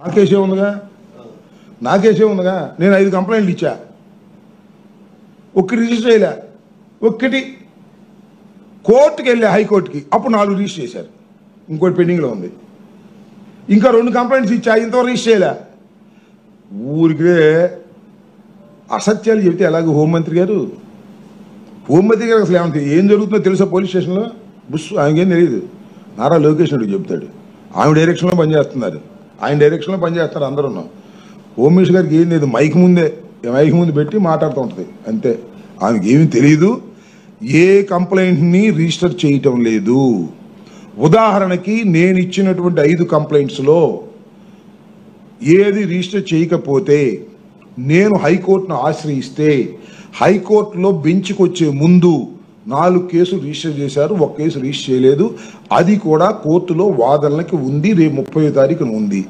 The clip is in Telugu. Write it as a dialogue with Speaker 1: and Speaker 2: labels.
Speaker 1: నాకేసే ఉందిగా నేను 5 కంప్లైంట్లు ఇచ్చా, ఒక్కటి రిజిస్టర్ చేయలే. ఒక్కటి కోర్టుకి వెళ్ళా, హైకోర్టుకి, అప్పుడు 4 రిజిస్టర్ చేశారు, ఇంకోటి పెండింగ్లో ఉంది. ఇంకా 2 కంప్లైంట్స్ ఇచ్చా, ఇంతవరకు రిజిస్టర్ చేయలే. ఊరికే అసత్యాలు చెబితే ఎలాగో హోంమంత్రి గారు అసలు ఏం జరుగుతుందో తెలుసా? పోలీస్ స్టేషన్లో బుస్ ఆయనకేం తెలియదు. నారా లోకేష్ రెడ్డి చెబుతాడు, ఆమె డైరెక్షన్లో పనిచేస్తున్నారు, ఆయన డైరెక్షన్లో పనిచేస్తారు అందరూ. హోమ్ మినిస్టర్ గారికి ఏం లేదు, మైక్ ముందు పెట్టి మాట్లాడుతూ ఉంటుంది అంతే. ఆమెకి ఏమీ తెలియదు, ఏ కంప్లైంట్ని రిజిస్టర్ చేయటం లేదు. ఉదాహరణకి నేను ఇచ్చినటువంటి 5 కంప్లైంట్స్లో ఏది రిజిస్టర్ చేయకపోతే నేను హైకోర్టును ఆశ్రయిస్తే హైకోర్టులో బెంచ్కి వచ్చే ముందు 4 కేసులు రిజిస్టర్ చేశారు, 1 కేసు రిజిస్టర్ చేయలేదు. అది కూడా కోర్టులో వాదనలకి ఉంది, రేపు 30వ తారీఖున ఉంది.